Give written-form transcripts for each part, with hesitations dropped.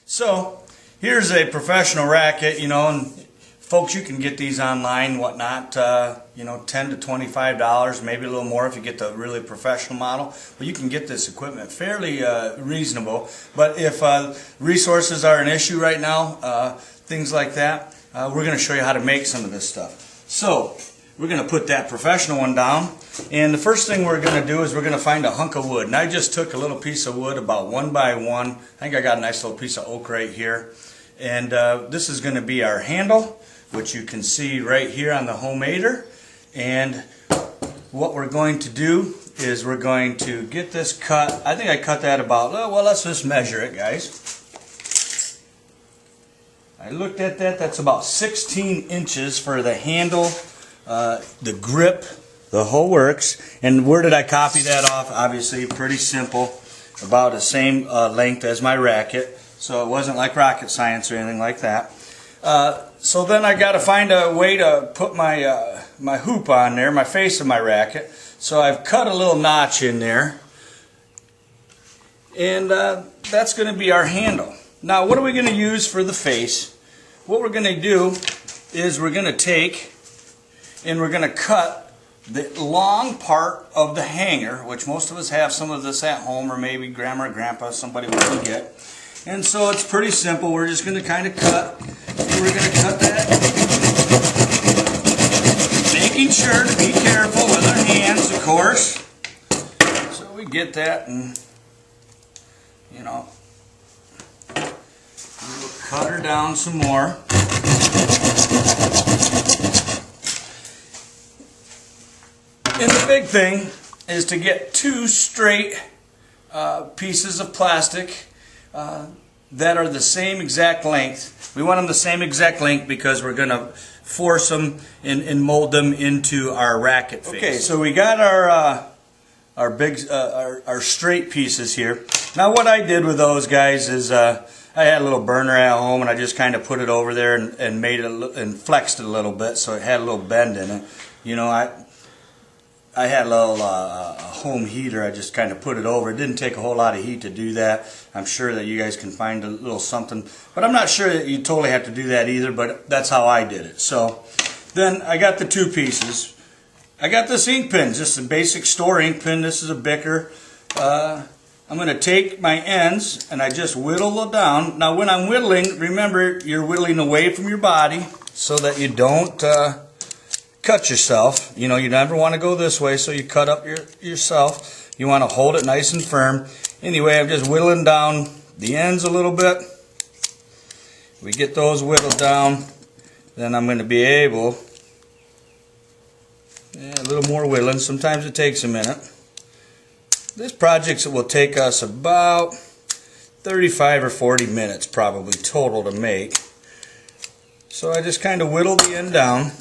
So here's a professional racket, and folks, you can get these online, whatnot, $10 to $25, maybe a little more if you get the really professional model. But you can get this equipment fairly reasonable. But if resources are an issue right now, things like that, we're going to show you how to make some of this stuff. So we're going to put that professional one down. And the first thing we're going to do is we're going to find a hunk of wood. And I just took a little piece of wood, about 1 by 1. I think I got a nice little piece of oak right here. And this is going to be our handle, which you can see right here on the homemader. And what we're going to do is we're going to get this cut. I think I cut that about, well, let's just measure it, guys. I looked at that. That's about 16 inches for the handle, the grip, the whole works. And where did I copy that off? Obviously, pretty simple. About the same length as my racket. So it wasn't like rocket science or anything like that. So then I got to find a way to put my my hoop on there, my face of my racket. So I've cut a little notch in there, and that's going to be our handle. Now, what are we going to use for the face? What we're going to do is we're going to take and we're going to cut the long part of the hanger, which most of us have some of this at home, or maybe grandma or grandpa, somebody will forget. And so it's pretty simple. We're just going to kind of cut, and we're going to cut that, making sure to be careful with our hands, of course. So we get that, and we'll cut her down some more. And the big thing is to get 2 straight pieces of plastic that are the same exact length. We want them the same exact length because we're going to force them and mold them into our racket face. Okay, so we got our big our straight pieces here. Now what I did with those guys is I had a little burner at home, and I just kind of put it over there and made it and flexed it a little bit so it had a little bend in it. I had a little home heater. I just kind of put it over. It didn't take a whole lot of heat to do that. I'm sure that you guys can find a little something, but I'm not sure that you totally have to do that either, but that's how I did it. So then I got the 2 pieces. I got this ink pen, just a basic store ink pen. This is a bicker. I'm going to take my ends and I just whittle it down. Now when I'm whittling, remember you're whittling away from your body so that you don't cut yourself. You never want to go this way, so you cut up yourself. You want to hold it nice and firm. Anyway, I'm just whittling down the ends a little bit. We get those whittled down, then I'm going to be able, a little more whittling. Sometimes it takes a minute. This project will take us about 35 or 40 minutes probably total to make. So I just kind of whittle the end down.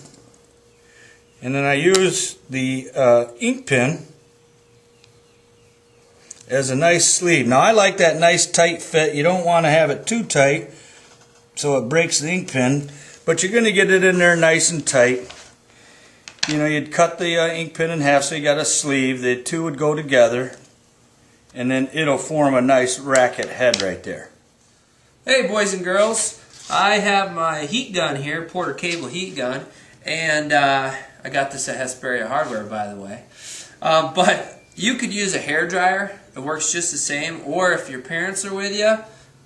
And then I use the ink pen as a nice sleeve. Now I like that nice tight fit. You don't want to have it too tight so it breaks the ink pen, but you're going to get it in there nice and tight. You'd cut the ink pen in half so you got a sleeve. The 2 would go together, and then it'll form a nice racket head right there. Hey boys and girls, I have my heat gun here, Porter cable heat gun, and I got this at Hesperia Hardware, by the way. But you could use a hair dryer. It works just the same. Or if your parents are with you,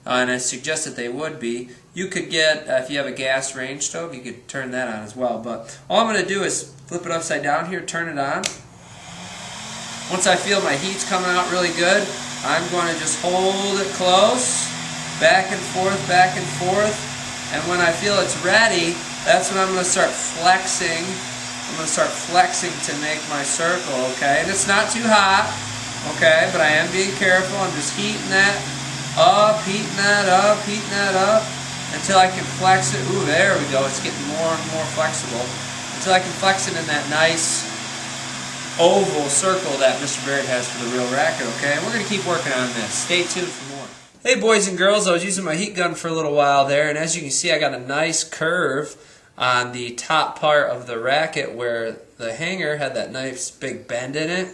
and I suggest that they would be, you could get, if you have a gas range stove, you could turn that on as well. But all I'm going to do is flip it upside down here, turn it on. Once I feel my heat's coming out really good, I'm going to just hold it close, back and forth, back and forth. And when I feel it's ready, that's when I'm going to start flexing. I'm going to start flexing to make my circle, okay? And it's not too hot, okay? But I am being careful. I'm just heating that up, heating that up, heating that up until I can flex it. Ooh, there we go. It's getting more and more flexible until I can flex it in that nice oval circle that Mr. Baird has for the real racket, okay? And we're going to keep working on this. Stay tuned for more. Hey, boys and girls. I was using my heat gun for a little while there, and as you can see, I got a nice curve on the top part of the racket where the hanger had that nice big bend in it.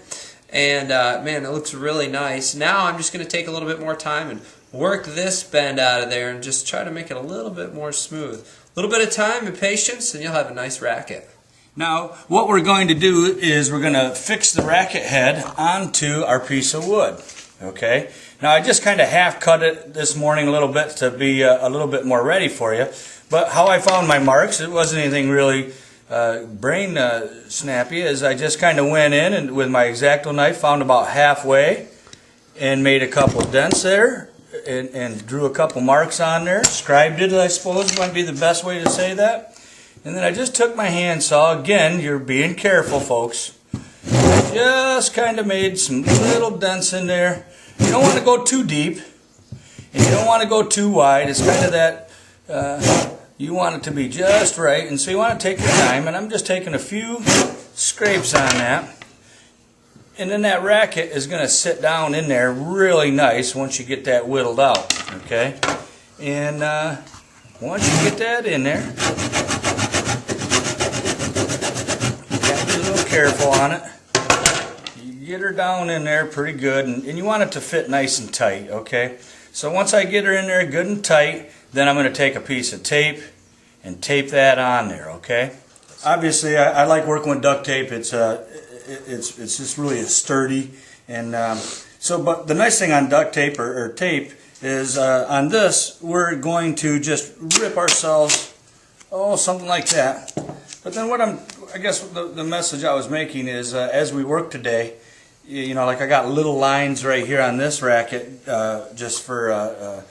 And man, it looks really nice. Now I'm just going to take a little bit more time and work this bend out of there and just try to make it a little bit more smooth. A little bit of time and patience and you'll have a nice racket. Now, what we're going to do is we're going to fix the racket head onto our piece of wood. Okay? Now, I just kind of half cut it this morning a little bit to be a little bit more ready for you. But how I found my marks, it wasn't anything really brain snappy, is I just kind of went in and with my X-Acto knife found about halfway and made a couple dents there and drew a couple marks on there. Scribed it, I suppose, might be the best way to say that. And then I just took my handsaw. Again, you're being careful, folks. I just kind of made some little dents in there. You don't want to go too deep, and you don't want to go too wide. It's kind of that, you want it to be just right, and so you want to take your time, and I'm just taking a few scrapes on that. And then that racket is going to sit down in there really nice once you get that whittled out, okay? And once you get that in there, careful on it. You get her down in there pretty good, and you want it to fit nice and tight, okay? So once I get her in there good and tight, then I'm going to take a piece of tape and tape that on there, okay? Obviously, I like working with duct tape. It's just really sturdy, and but the nice thing on duct tape or tape is on this we're going to just rip ourselves, something like that. But then I guess the message I was making is as we work today, you know, like I got little lines right here on this racket just for a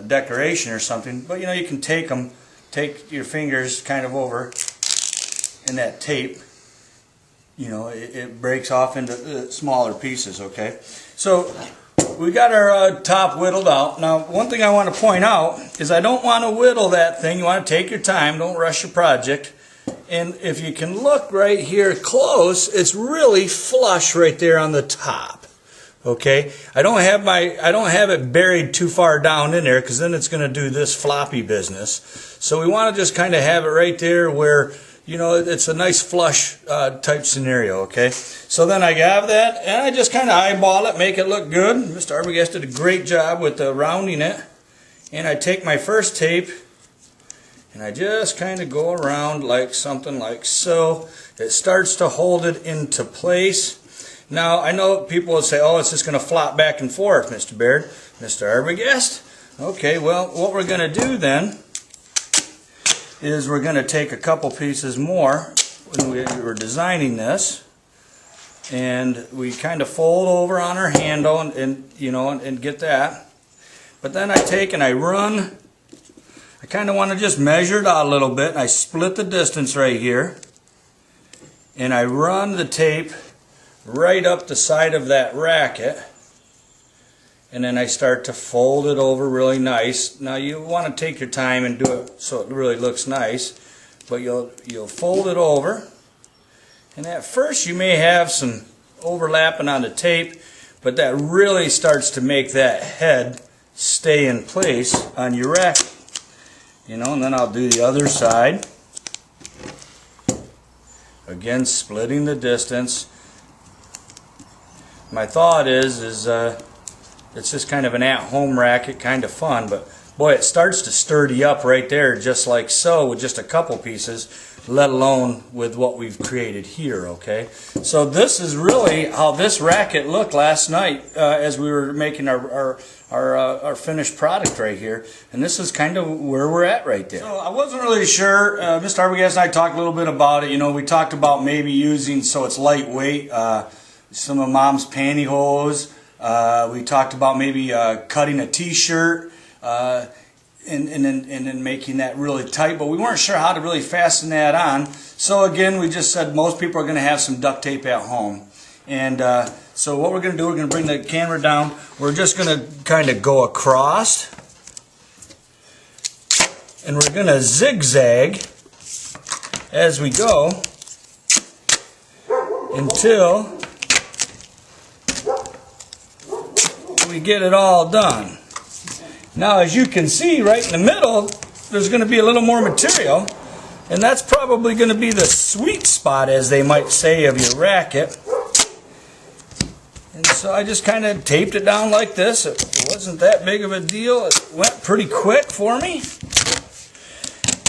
decoration or something. But you know, you can take your fingers kind of over in that tape. You know, it breaks off into smaller pieces, okay? So we got our top whittled out. Now, one thing I want to point out is I don't want to whittle that thing. You want to take your time. Don't rush your project. And if you can look right here close, it's really flush right there on the top. Okay? I don't have it buried too far down in there because then it's going to do this floppy business. So we want to just kind of have it right there where, you know, it's a nice flush type scenario, okay? So then I have that and I just kind of eyeball it, make it look good. Mr. Arbogast did a great job with rounding it. And I take my first tape and I just kind of go around like something like so. It starts to hold it into place. Now, I know people will say, oh, it's just going to flop back and forth, Mr. Baird. Mr. Arbogast. Okay, well, what we're going to do then is we're going to take a couple pieces more when we were designing this. And we kind of fold over on our handle and get that. But then I take and I run. I kind of want to just measure it out a little bit. I split the distance right here. And I run the tape right up the side of that racket. And then I start to fold it over really nice. Now you want to take your time and do it so it really looks nice. But you'll fold it over. And at first you may have some overlapping on the tape. But that really starts to make that head stay in place on your racket. You know, and then I'll do the other side. Again, splitting the distance. My thought is it's just kind of an at-home racket, kind of fun, but boy, it starts to sturdy up right there, just like so, with just a couple pieces, let alone with what we've created here, okay? So this is really how this racket looked last night as we were making our finished product right here, and this is kind of where we're at right there. So I wasn't really sure. Mr. Arbogast and I talked a little bit about it. You know, we talked about maybe using so it's lightweight, some of Mom's pantyhose. We talked about maybe cutting a T-shirt and then making that really tight, but we weren't sure how to really fasten that on. So again, we just said most people are going to have some duct tape at home. And so what we're going to do, we're going to bring the camera down. We're just going to kind of go across. And we're going to zigzag as we go until we get it all done. Now, as you can see, right in the middle, there's going to be a little more material. And that's probably going to be the sweet spot, as they might say, of your racket. And so I just kind of taped it down like this. It wasn't that big of a deal. It went pretty quick for me.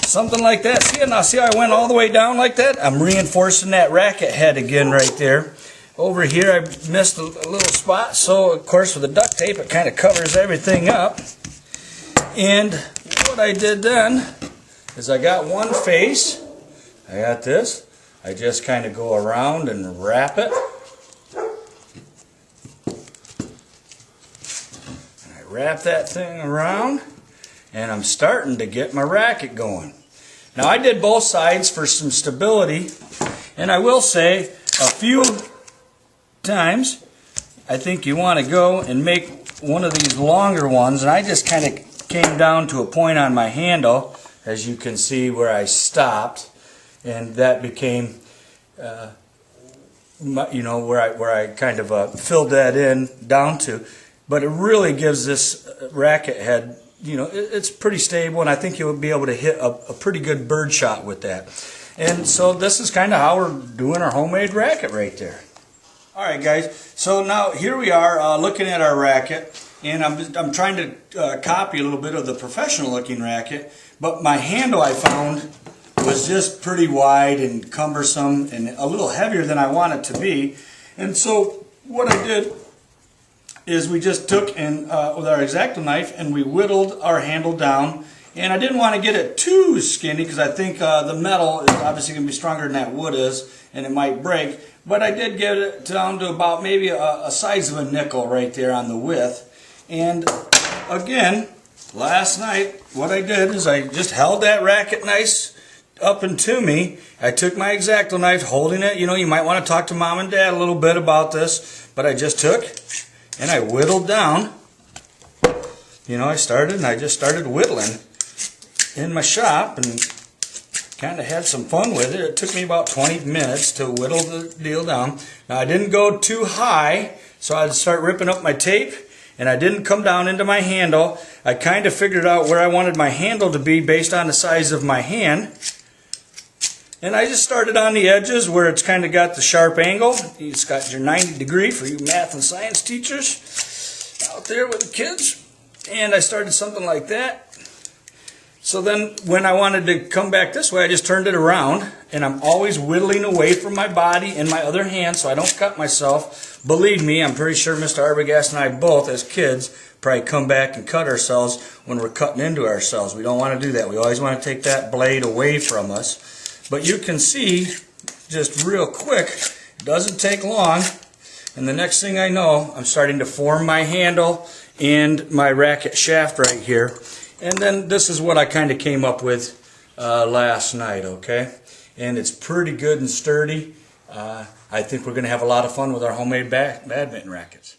Something like that. See how I went all the way down like that? I'm reinforcing that racket head again right there. Over here I missed a little spot, so of course with the duct tape it kind of covers everything up. And what I did then is I got one face. I got this. I just kind of go around and wrap it. And I wrap that thing around, and I'm starting to get my racket going. Now I did both sides for some stability, and I will say a few times I think you want to go and make one of these longer ones, and I just kind of came down to a point on my handle, as you can see, where I stopped, and that became you know, where I kind of filled that in down to. But it really gives this racket head, you know, it's pretty stable, and I think you'll be able to hit a pretty good bird shot with that. And so this is kind of how we're doing our homemade racket right there. Alright guys, so now here we are looking at our racket, and I'm trying to copy a little bit of the professional looking racket, but my handle I found was just pretty wide and cumbersome and a little heavier than I want it to be. And so what I did is we just took and with our X-Acto knife and we whittled our handle down, and I didn't want to get it too skinny because I think the metal is obviously going to be stronger than that wood is and it might break. But I did get it down to about maybe a size of a nickel right there on the width. And again, last night what I did is I just held that racket nice up and to me. I took my X-Acto knife, holding it. You know, you might want to talk to mom and dad a little bit about this, but I just took and I whittled down. You know, I just started whittling in my shop and kind of had some fun with it. It took me about 20 minutes to whittle the deal down. Now I didn't go too high, so I'd start ripping up my tape, and I didn't come down into my handle. I kind of figured out where I wanted my handle to be based on the size of my hand. And I just started on the edges where it's kind of got the sharp angle. It's got your 90 degree for you math and science teachers out there with the kids. And I started something like that. So then when I wanted to come back this way, I just turned it around, and I'm always whittling away from my body in my other hand so I don't cut myself. Believe me, I'm pretty sure Mr. Arbogast and I both, as kids, probably come back and cut ourselves when we're cutting into ourselves. We don't want to do that. We always want to take that blade away from us. But you can see, just real quick, it doesn't take long, and the next thing I know, I'm starting to form my handle and my racket shaft right here. And then this is what I kind of came up with last night, okay? And it's pretty good and sturdy. I think we're going to have a lot of fun with our homemade badminton rackets.